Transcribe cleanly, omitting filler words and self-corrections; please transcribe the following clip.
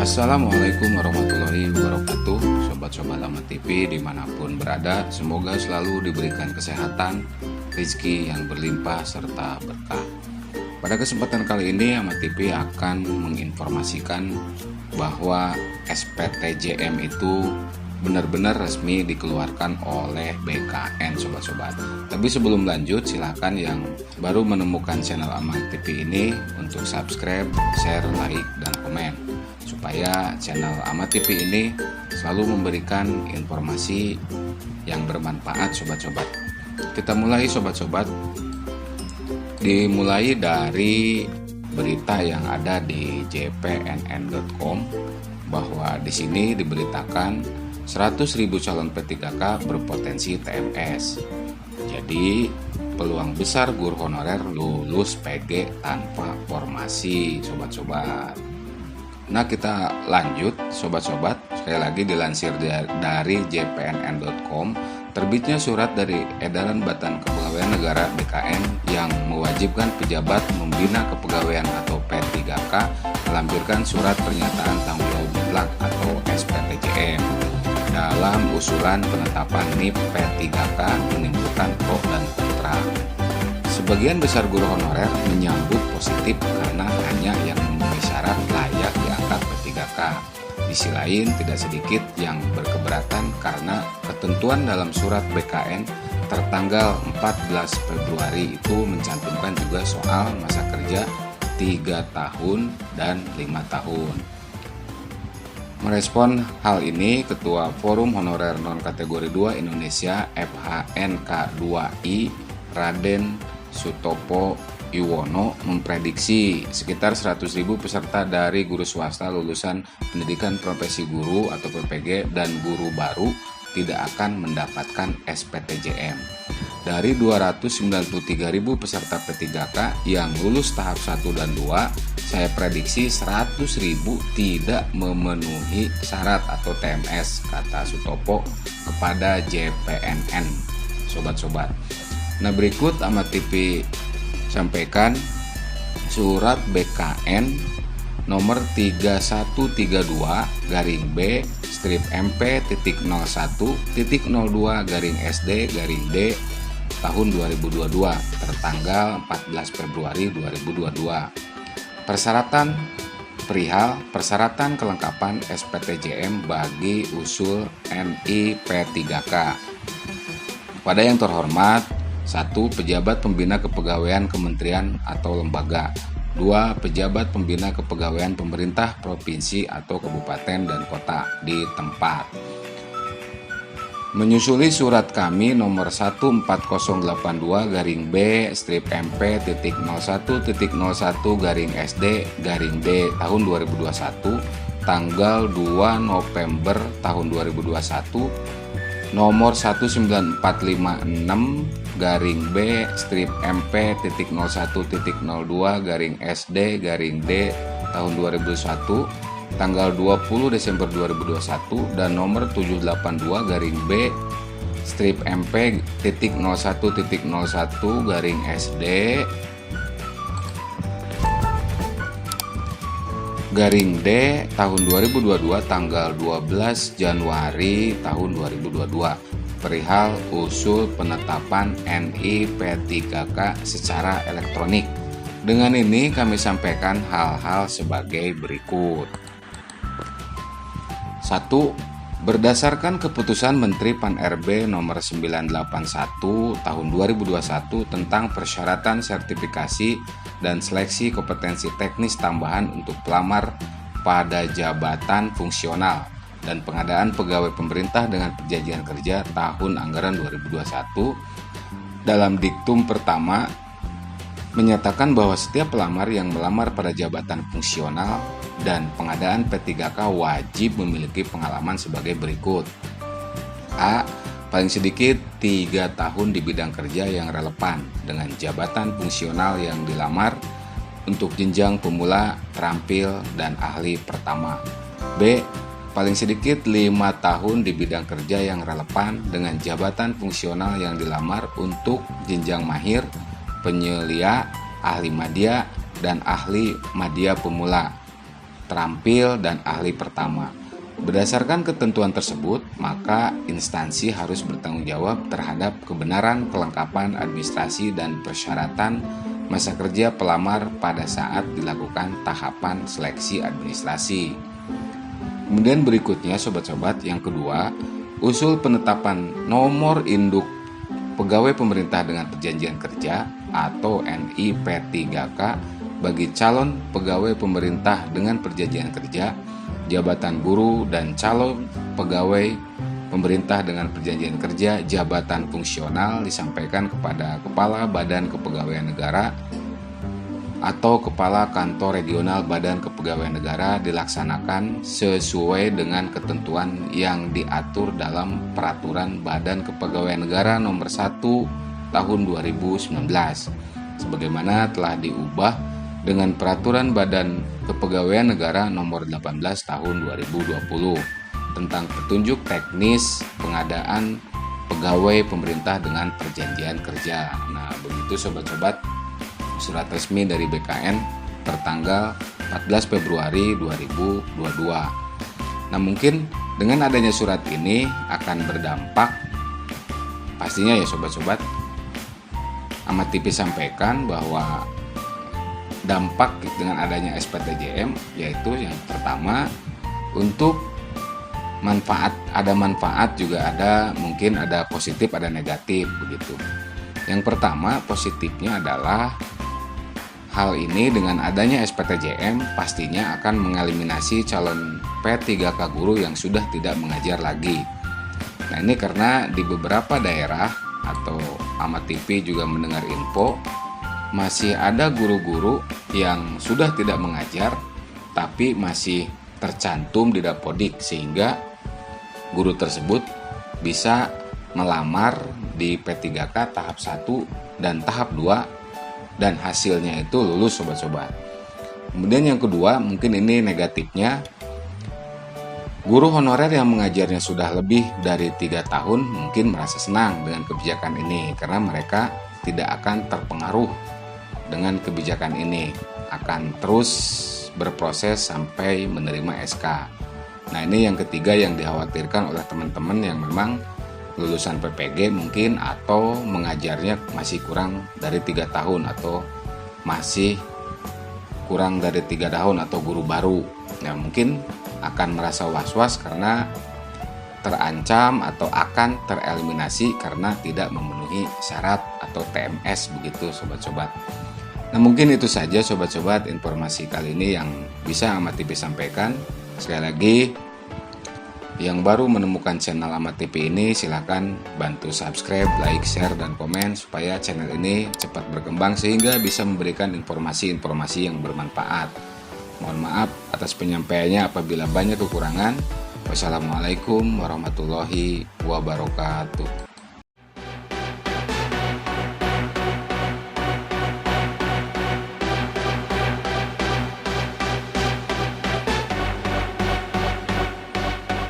Assalamualaikum warahmatullahi wabarakatuh. Sobat-sobat Lama TV dimanapun berada, semoga selalu diberikan kesehatan, rezeki yang berlimpah serta berkah. Pada kesempatan kali ini Lama TV akan menginformasikan bahwa SPTJM itu benar-benar resmi dikeluarkan oleh BKN, sobat-sobat. Tapi sebelum lanjut, silakan yang baru menemukan channel Aman TV ini untuk subscribe, share, like, dan komen, supaya channel Amat TV ini selalu memberikan informasi yang bermanfaat, sobat-sobat. Kita mulai, sobat-sobat. Dimulai dari berita yang ada di jpnn.com bahwa di sini diberitakan 100.000 calon P3K berpotensi TMS. Jadi peluang besar guru honorer lulus PG tanpa formasi, sobat-sobat. Nah, kita lanjut, sobat-sobat. Sekali lagi dilansir dari jpnn.com, terbitnya surat dari edaran Badan Kepegawaian Negara BKN yang mewajibkan pejabat membina kepegawaian atau P3K melampirkan surat pernyataan tanggung jawab mutlak atau SPTJM. Dalam usulan penetapan NIP P3K menimbulkan pro dan kontra. Sebagian besar guru honorer menyambut positif karena hanya yang memenuhi syarat layak diangkat P3K. Di sisi lain, tidak sedikit yang berkeberatan karena ketentuan dalam surat BKN tertanggal 14 Februari itu mencantumkan juga soal masa kerja 3 tahun dan 5 tahun. Merespon hal ini, Ketua Forum Honorer Non-Kategori 2 Indonesia FHNK2I Raden Sutopo Iwono memprediksi sekitar 100.000 peserta dari guru swasta lulusan pendidikan profesi guru atau PPG dan guru baru tidak akan mendapatkan SPTJM. Dari 293.000 peserta P3K yang lulus tahap 1 dan 2, saya prediksi 100.000 tidak memenuhi syarat atau TMS, kata Sutopo kepada JPNN, sobat-sobat. Nah, berikut Amat TV sampaikan surat BKN nomor 3132 garing B strip MP titik 01 titik 02 garing SD garing D tahun 2022 tertanggal 14 Februari 2022. Persyaratan kelengkapan SPTJM bagi usul NI P3K. Pada yang terhormat, 1. Pejabat pembina kepegawaian kementerian atau lembaga. 2. Pejabat pembina kepegawaian pemerintah provinsi atau kabupaten dan kota di tempat. Menyusuli surat kami nomor 14082 garing B strip MP titik 01 titik 01 garing SD garing D tahun 2021 tanggal 2 November tahun 2021 nomor 19456 garing B strip MP titik 01 titik 02 garing SD garing D tahun 2021 tanggal 20 Desember 2021 dan nomor 782 garing B strip MP titik 01 titik 01 garing SD garing D tahun 2022 tanggal 12 Januari tahun 2022 perihal usul penetapan NI P3K secara elektronik. Dengan ini kami sampaikan hal-hal sebagai berikut. 1. Berdasarkan keputusan Menteri Pan-RB nomor 981 tahun 2021 tentang persyaratan sertifikasi dan seleksi kompetensi teknis tambahan untuk pelamar pada jabatan fungsional dan pengadaan pegawai pemerintah dengan perjanjian kerja tahun anggaran 2021 dalam diktum pertama menyatakan bahwa setiap pelamar yang melamar pada jabatan fungsional dan pengadaan P3K wajib memiliki pengalaman sebagai berikut. A. Paling sedikit 3 tahun di bidang kerja yang relevan dengan jabatan fungsional yang dilamar untuk jenjang pemula, terampil, dan ahli pertama. B. Paling sedikit 5 tahun di bidang kerja yang relevan dengan jabatan fungsional yang dilamar untuk jenjang mahir, penyelia, ahli madya, dan ahli madya pemula. terampil, dan ahli pertama. Berdasarkan ketentuan tersebut, maka instansi harus bertanggung jawab terhadap kebenaran, kelengkapan administrasi, dan persyaratan masa kerja pelamar pada saat dilakukan tahapan seleksi administrasi. Kemudian berikutnya sobat-sobat, yang kedua, usul penetapan nomor induk pegawai pemerintah dengan perjanjian kerja atau NIP3K bagi calon pegawai pemerintah dengan perjanjian kerja, jabatan guru, dan calon pegawai pemerintah dengan perjanjian kerja jabatan fungsional disampaikan kepada Kepala Badan Kepegawaian Negara atau Kepala Kantor Regional Badan Kepegawaian Negara dilaksanakan sesuai dengan ketentuan yang diatur dalam Peraturan Badan Kepegawaian Negara Nomor 1 Tahun 2019 sebagaimana telah diubah dengan Peraturan Badan Kepegawaian Negara Nomor 18 Tahun 2020 tentang petunjuk teknis pengadaan pegawai pemerintah dengan perjanjian kerja. Nah, begitu sobat-sobat surat resmi dari BKN tertanggal 14 Februari 2022. Nah, mungkin dengan adanya surat ini akan berdampak pastinya ya sobat-sobat. Amat TV sampaikan bahwa dampak dengan adanya SPTJM yaitu yang pertama untuk ada manfaat juga ada, mungkin ada positif ada negatif begitu. Yang pertama positifnya adalah hal ini dengan adanya SPTJM pastinya akan mengeliminasi calon P3K guru yang sudah tidak mengajar lagi. Nah, ini karena di beberapa daerah atau Amat TV juga mendengar info masih ada guru-guru yang sudah tidak mengajar tapi masih tercantum di Dapodik sehingga guru tersebut bisa melamar di P3K tahap 1 dan tahap 2 dan hasilnya itu lulus sobat-sobat. Kemudian yang kedua, mungkin ini negatifnya, guru honorer yang mengajarnya sudah lebih dari 3 tahun mungkin merasa senang dengan kebijakan ini karena mereka tidak akan terpengaruh dengan kebijakan ini, akan terus berproses sampai menerima SK. Nah, ini yang ketiga yang dikhawatirkan oleh teman-teman yang memang lulusan PPG mungkin atau mengajarnya masih kurang dari 3 tahun atau masih kurang dari 3 tahun atau guru baru. Nah, mungkin akan merasa was-was karena terancam atau akan tereliminasi karena tidak memenuhi syarat atau TMS begitu sobat-sobat. Nah, mungkin itu saja sobat-sobat informasi kali ini yang bisa Amat TV sampaikan. Sekali lagi, yang baru menemukan channel Amat TV ini silakan bantu subscribe, like, share, dan komen supaya channel ini cepat berkembang sehingga bisa memberikan informasi-informasi yang bermanfaat. Mohon maaf atas penyampaiannya apabila banyak kekurangan. Wassalamualaikum warahmatullahi wabarakatuh.